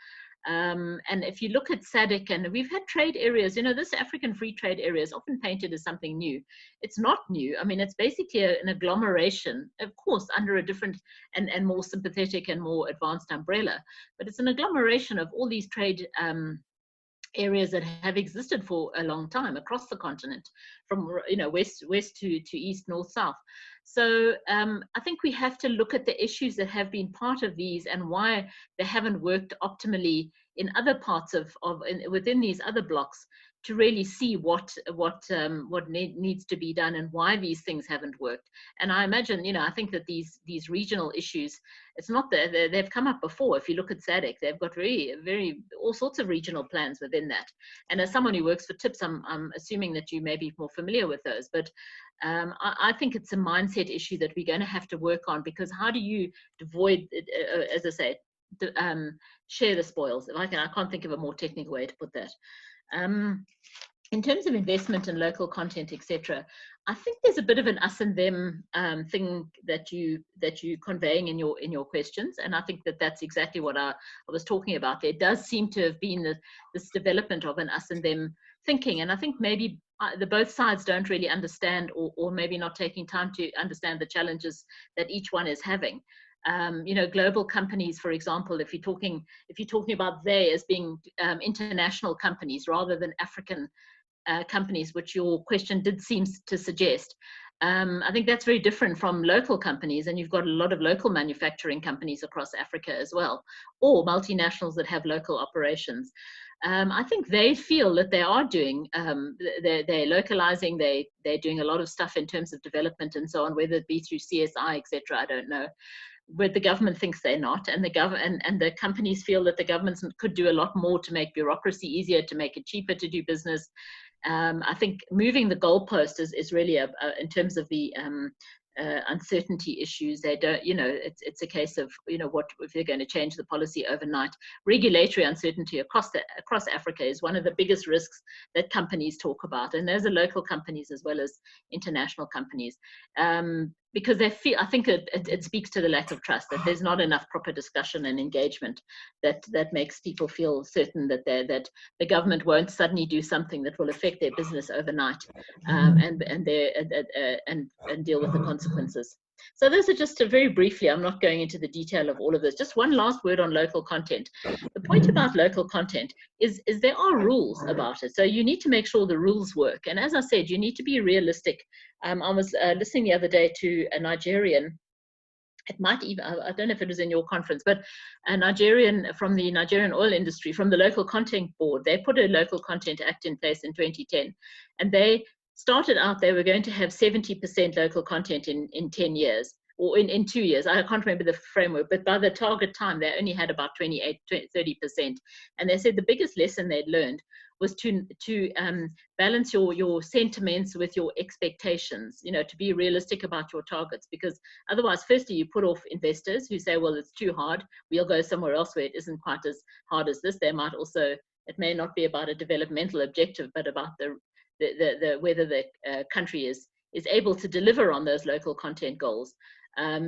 And if you look at SADC, and we've had trade areas, this African free trade area is often painted as something new. It's not new. It's basically an agglomeration, of course, under a different and more sympathetic and more advanced umbrella. But it's an agglomeration of all these trade areas that have existed for a long time across the continent, from west to east, north, south. So I think we have to look at the issues that have been part of these and why they haven't worked optimally in other parts within these other blocks, to really see what needs to be done and why these things haven't worked. And I imagine, I think that these regional issues, it's not that they've come up before. If you look at SADC, they've got very all sorts of regional plans within that. And as someone who works for TIPS, I'm assuming that you may be more familiar with those. But I think it's a mindset issue that we're going to have to work on, because how do you avoid, as I say, share the spoils? I can't think of a more technical way to put that. In terms of investment and local content, etc., I think there's a bit of an us and them thing that you conveying in your questions, and I think that's exactly what I was talking about. There does seem to have been this development of an us and them thinking, and I think maybe the both sides don't really understand, or maybe not taking time to understand the challenges that each one is having. Global companies, for example, if you're talking about they as being international companies rather than African companies, which your question did seem to suggest. I think that's very different from local companies, and you've got a lot of local manufacturing companies across Africa as well, or multinationals that have local operations. I think they feel that they are doing, they're localizing, they're doing a lot of stuff in terms of development and so on, whether it be through CSI, etc. I don't know. But the government thinks they're not, and the companies feel that the governments could do a lot more to make bureaucracy easier, to make it cheaper to do business. I think moving the goalpost is really in terms of the uncertainty issues. They don't, it's a case of, what if they're going to change the policy overnight. Regulatory uncertainty across Africa is one of the biggest risks that companies talk about, and those are local companies as well as international companies. because they feel, I think it speaks to the lack of trust, that there's not enough proper discussion and engagement that makes people feel certain that the government won't suddenly do something that will affect their business overnight, and deal with the consequences. So those are just very briefly, I'm not going into the detail of all of this, just one last word on local content. The point about local content is there are rules about it. So you need to make sure the rules work. And as I said, you need to be realistic. I was listening the other day to a Nigerian, it might even, I don't know if it was in your conference, but a Nigerian from the Nigerian oil industry, from the Local Content Board, they put a Local Content Act in place in 2010. And they started out, they were going to have 70% local content in 10 years, or in 2 years. I can't remember the framework, but by the target time, they only had about 28, 30%. And they said the biggest lesson they'd learned was to balance your sentiments with your expectations, to be realistic about your targets, because otherwise, firstly, you put off investors who say, well, it's too hard, we'll go somewhere else where it isn't quite as hard as this. They might also, it may not be about a developmental objective, but about whether the country is able to deliver on those local content goals.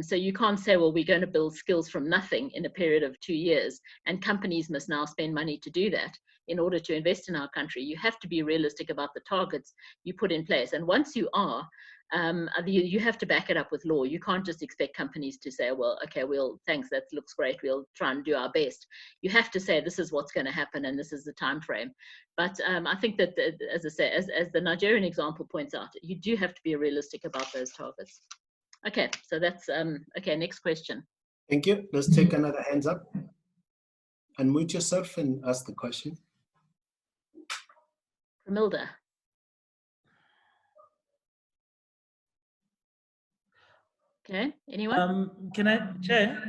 So you can't say, well, we're going to build skills from nothing in a period of 2 years, and companies must now spend money to do that in order to invest in our country. You have to be realistic about the targets you put in place. And once you are, you have to back it up with law. You can't just expect companies to say, well, okay, thanks, that looks great, we'll try and do our best. You have to say, this is what's going to happen, and this is the time frame. But I think that, as I say, as the Nigerian example points out, you do have to be realistic about those targets. Okay, so that's, okay, next question. Thank you. Let's take another hands up. Unmute yourself and ask the question. Camilda. Okay, anyone? Can I, Chair?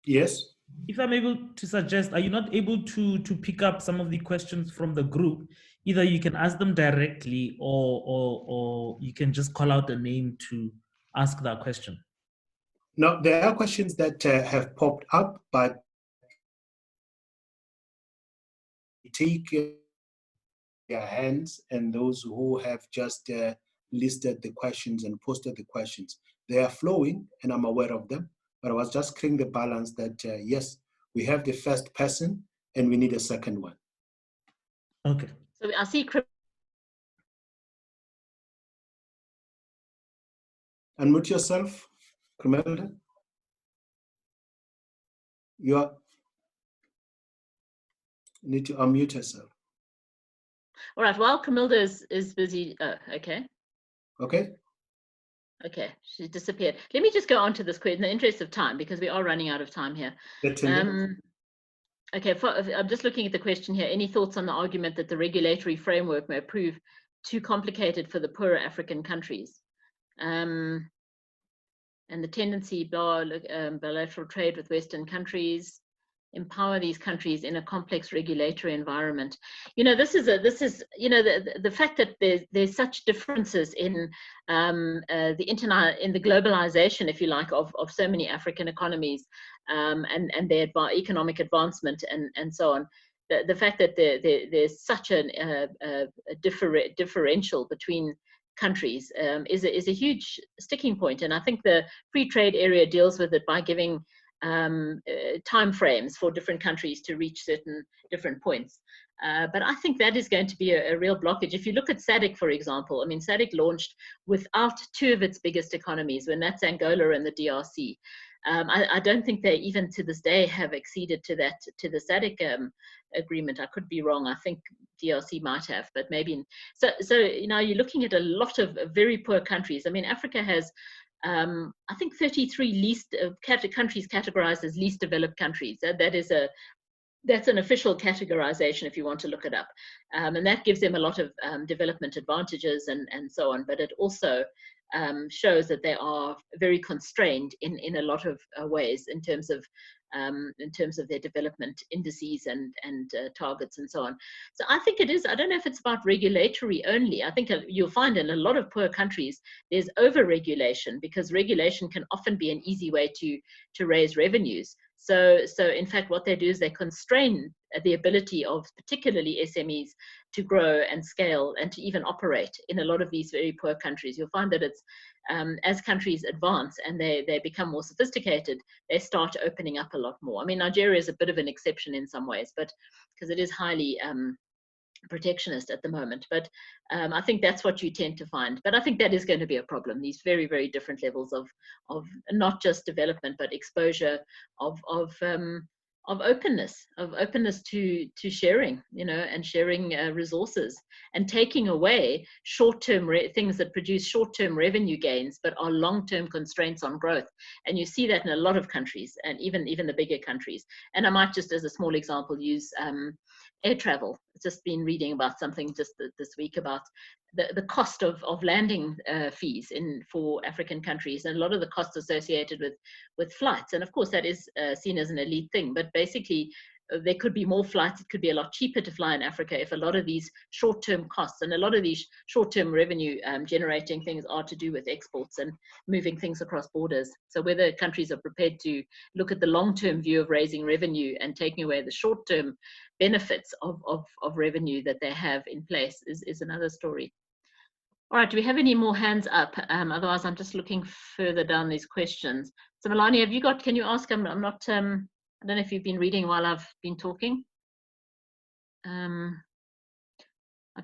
Yes. If I'm able to suggest, are you not able to pick up some of the questions from the group? Either you can ask them directly, or you can just call out a name to ask that question. No, there are questions that have popped up, but take their hands, and those who have just listed the questions and posted the questions. They are flowing, and I'm aware of them, but I was just clearing the balance that, yes, we have the first person, and we need a second one. Okay. So I see. Unmute yourself, Camilda. You need to unmute yourself. All right, while Camilda is busy, okay. Okay. Okay, she disappeared. Let me just go on to this question in the interest of time, because we are running out of time here. Okay, I'm just looking at the question here. Any thoughts on the argument that the regulatory framework may prove too complicated for the poorer African countries? And the tendency, bilateral trade with Western countries, empower these countries in a complex regulatory environment. This is the fact that there's such differences in the globalization, if you like, of so many African economies, and their economic advancement and so on. The fact that there's such a differential between countries is a huge sticking point, and I think the free trade area deals with it by giving time frames for different countries to reach certain different points. But I think that is going to be a real blockage. If you look at SADC, for example, I mean, SADC launched without two of its biggest economies, when that's Angola and the DRC. I don't think they even to this day have acceded to the SADC agreement. I could be wrong. I think DRC might have, but maybe. So you're looking at a lot of very poor countries. I mean, Africa has, I think, 33 countries categorized as least developed countries. That's an official categorization if you want to look it up. And that gives them a lot of development advantages and so on, but it also shows that they are very constrained in a lot of ways in terms of their development indices and targets and so on. So I think it is, I don't know if it's about regulatory only. I think you'll find in a lot of poor countries, there's over-regulation, because regulation can often be an easy way to raise revenues. So in fact, what they do is they constrain the ability of particularly SMEs to grow and scale and to even operate in a lot of these very poor countries. You'll find that it's as countries advance and they become more sophisticated, they start opening up a lot more. I mean, Nigeria is a bit of an exception in some ways, but because it is highly protectionist at the moment, but I think that's what you tend to find. But I think that is going to be a problem, these very, very different levels of not just development, but exposure of openness to sharing, you know, and sharing resources, and taking away short-term things that produce short-term revenue gains but are long-term constraints on growth. And you see that in a lot of countries, and even the bigger countries. And I might just, as a small example, use air travel. I've just been reading about something just this week about the cost of landing fees for African countries, and a lot of the costs associated with flights. And of course that is seen as an elite thing, but basically there could be more flights. It could be a lot cheaper to fly in Africa if a lot of these short-term costs and a lot of these short-term revenue generating things are to do with exports and moving things across borders. So whether countries are prepared to look at the long-term view of raising revenue and taking away the short-term benefits of revenue that they have in place is another story. All right, do we have any more hands up? Otherwise, I'm just looking further down these questions. So Melanie, have you got, can you ask, I'm not, I don't know if you've been reading while I've been talking. I've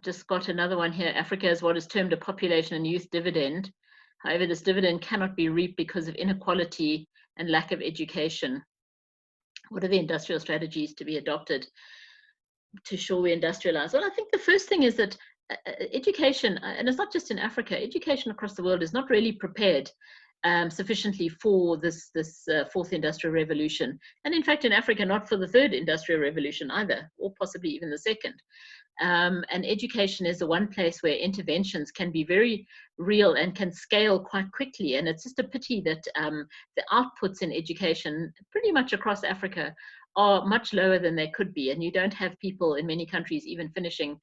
just got another one here. Africa is what is termed a population and youth dividend. However, this dividend cannot be reaped because of inequality and lack of education. What are the industrial strategies to be adopted to ensure we industrialize? Well, I think the first thing is that education, and it's not just in Africa, education across the world is not really prepared sufficiently for this fourth industrial revolution. And in fact, in Africa, not for the third industrial revolution either, or possibly even the second. And education is the one place where interventions can be very real and can scale quite quickly. And it's just a pity that the outputs in education pretty much across Africa are much lower than they could be. And you don't have people in many countries even finishing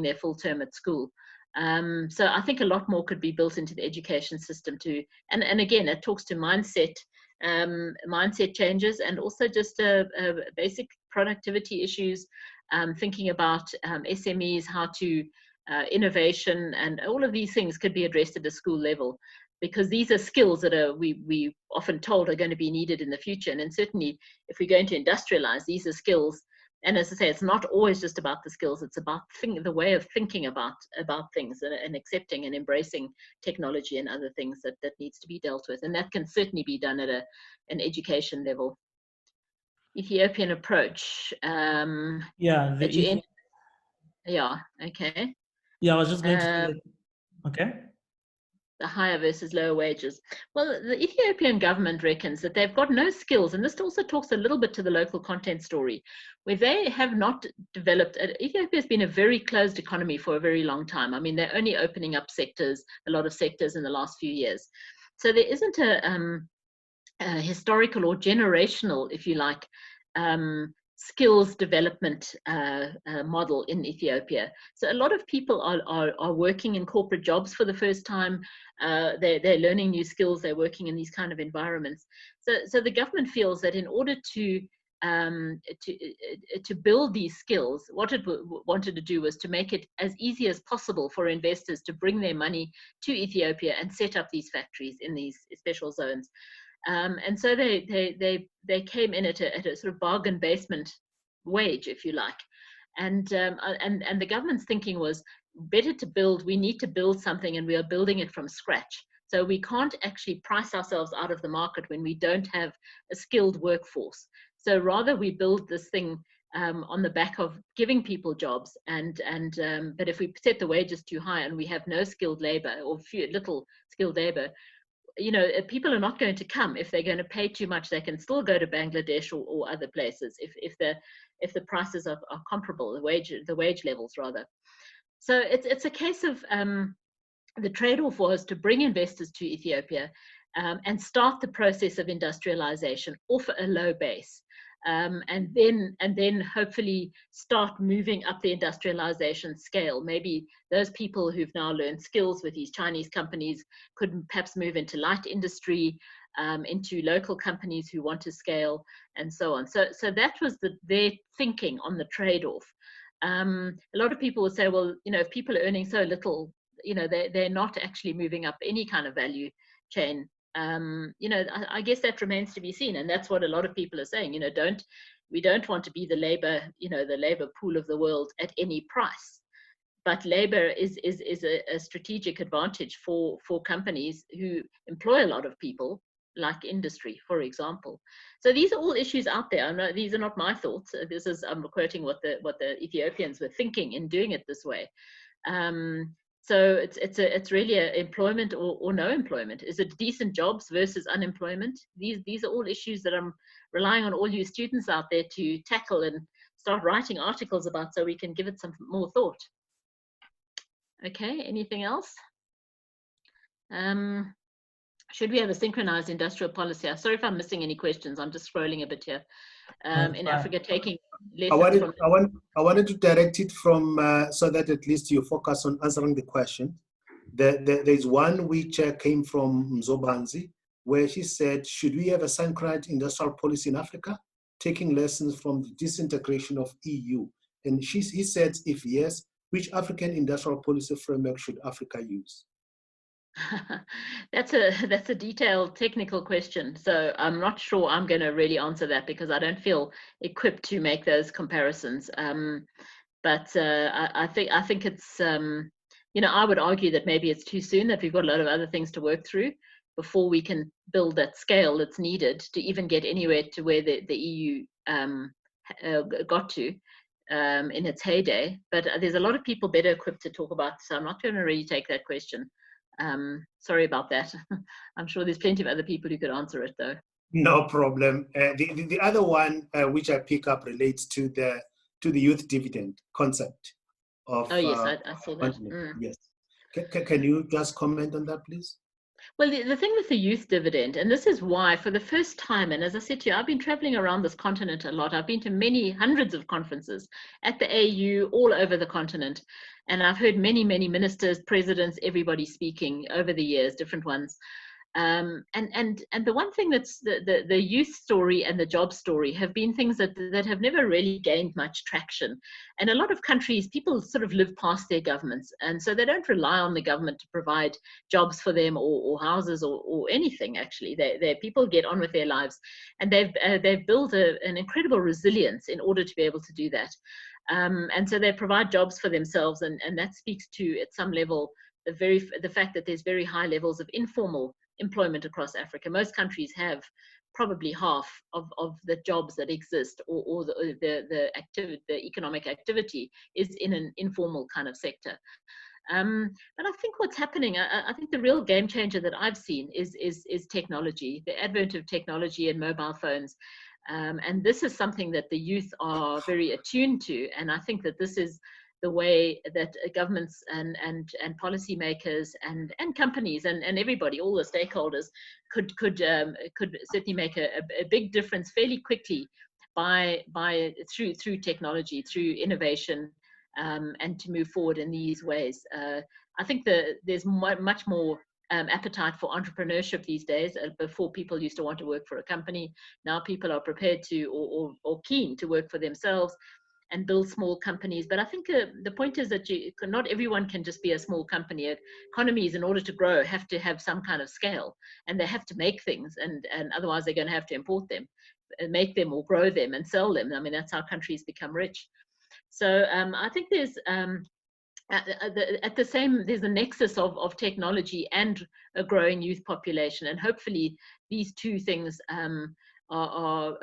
their full term at school. So I think a lot more could be built into the education system too. And again, it talks to mindset changes, and also just basic productivity issues, thinking about SMEs, how to innovation, and all of these things could be addressed at a school level, because these are skills that we often told are going to be needed in the future. And then certainly if we're going to industrialize, these are skills. And as I say, it's not always just about the skills, it's about the way of thinking about things, and accepting and embracing technology and other things that needs to be dealt with. And that can certainly be done at an education level. Ethiopian approach. Yeah, okay. Yeah, I was just going to say that. Okay. The higher versus lower wages. Well, the Ethiopian government reckons that they've got no skills, and this also talks a little bit to the local content story, where they have not developed. Ethiopia has been a very closed economy for a very long time. I mean, they're only opening up a lot of sectors in the last few years. So there isn't a historical or generational, if you like, skills development model in Ethiopia. So a lot of people are working in corporate jobs for the first time. They're learning new skills. They're working in these kind of environments. So the government feels that in order to build these skills, what it wanted to do was to make it as easy as possible for investors to bring their money to Ethiopia and set up these factories in these special zones. And so they came in at a sort of bargain basement wage, if you like, and the government's thinking was better to build. We need to build something, and we are building it from scratch. So we can't actually price ourselves out of the market when we don't have a skilled workforce. So rather we build this thing on the back of giving people jobs, but if we set the wages too high and we have no skilled labor or little skilled labor, you know, people are not going to come. If they're going to pay too much, they can still go to Bangladesh or other places if the prices are comparable, the wage levels rather. So it's a case of the trade-off was to bring investors to Ethiopia and start the process of industrialization off a low base. And then hopefully start moving up the industrialization scale. Maybe those people who've now learned skills with these Chinese companies could perhaps move into light industry, into local companies who want to scale, and so on. So that was their thinking on the trade-off. A lot of people would say, well, if people are earning so little, they're not actually moving up any kind of value chain. I guess that remains to be seen, and that's what a lot of people are saying. We don't want to be the labor pool of the world at any price. But labor is a strategic advantage for companies who employ a lot of people, like industry, for example. So these are all issues out there. These are not my thoughts. I'm quoting what the Ethiopians were thinking in doing it this way. So it's really a employment or no employment. Is it decent jobs versus unemployment? These are all issues that I'm relying on all you students out there to tackle and start writing articles about, so we can give it some more thought. Okay, anything else? Should we have a synchronized industrial policy? I'm sorry if I'm missing any questions. I'm just scrolling a bit here. In Africa, taking lessons I wanted to direct it from so that at least you focus on answering the question. There's one which came from Mzobanzi, where she said, should we have a synchronized industrial policy in Africa, taking lessons from the disintegration of EU? And he said, if yes, which African industrial policy framework should Africa use? That's a detailed technical question. So I'm not sure I'm going to really answer that, because I don't feel equipped to make those comparisons. But I think it's, I would argue that maybe it's too soon, that we've got a lot of other things to work through before we can build that scale that's needed to even get anywhere to where the EU got to in its heyday. But there's a lot of people better equipped to talk about, so I'm not going to really take that question. Sorry about that. I'm sure there's plenty of other people who could answer it, though. No problem. The other one which I pick up relates to the youth dividend concept of. Oh yes, I saw that. Yes. Can you just comment on that, please? Well, the thing with the youth dividend, and this is why, for the first time, and as I said to you, I've been traveling around this continent a lot. I've been to many hundreds of conferences at the AU, all over the continent. And I've heard many, many ministers, presidents, everybody speaking over the years, different ones. And the one thing that's the youth story and the job story have been things that have never really gained much traction. And a lot of countries, people sort of live past their governments, and so they don't rely on the government to provide jobs for them or houses or anything. Actually, people get on with their lives, and they've built an incredible resilience in order to be able to do that. And so they provide jobs for themselves, and that speaks to, at some level, the fact that there's very high levels of informal employment across Africa. Most countries have probably half of the jobs that exist, or the economic activity is in an informal kind of sector. But I think what's happening, I think the real game changer that I've seen is technology, the advent of technology and mobile phones. And this is something that the youth are very attuned to, and I think that this is the way that governments and policymakers and companies and everybody, all the stakeholders, could certainly make a big difference fairly quickly through technology, through innovation, and to move forward in these ways. I think there's much more appetite for entrepreneurship these days. Before, people used to want to work for a company. Now people are prepared to or keen to work for themselves and build small companies. But I think the point is that not everyone can just be a small company. Economies, in order to grow, have to have some kind of scale, and they have to make things, and otherwise they're going to have to import them, make them or grow them and sell them. I mean, that's how countries become rich. So I think there's there's a nexus of technology and a growing youth population, and hopefully these two things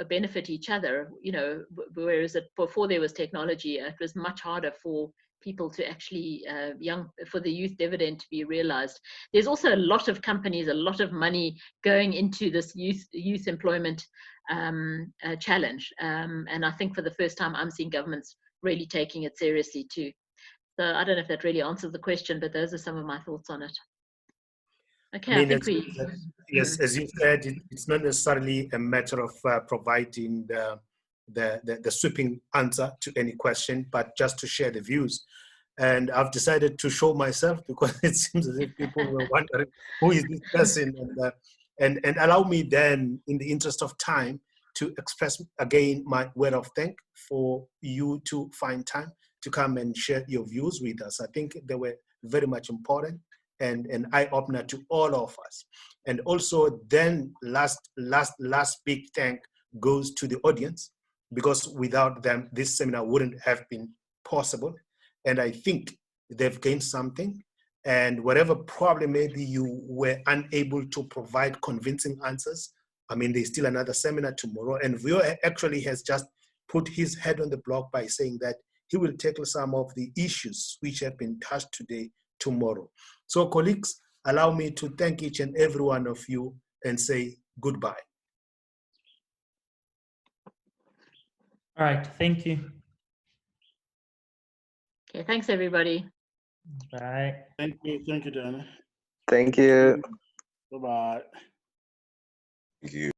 benefit each other. Whereas before there was technology, it was much harder for people to actually for the youth dividend to be realized. There's also a lot of companies, a lot of money going into this youth employment challenge, and I think for the first time I'm seeing governments really taking it seriously too. So I don't know if that really answers the question, but those are some of my thoughts on it. Okay, I think yes, as you said, it's not necessarily a matter of providing the sweeping answer to any question, but just to share the views. And I've decided to show myself, because it seems as if people were wondering, who is this person? And And allow me then, in the interest of time, to express again my word of thanks for you to find time to come and share your views with us. I think they were very much important and an eye-opener to all of us. And also then last big thank goes to the audience, because without them, this seminar wouldn't have been possible. And I think they've gained something. And whatever problem maybe you were unable to provide convincing answers, I mean, there's still another seminar tomorrow. And Vio actually has just put his head on the block by saying that he will tackle some of the issues which have been touched today tomorrow. So colleagues, allow me to thank each and every one of you and say goodbye. All right, thank you. Okay, thanks everybody. Bye. Thank you, Dianna. Thank you. Bye-bye. Thank you.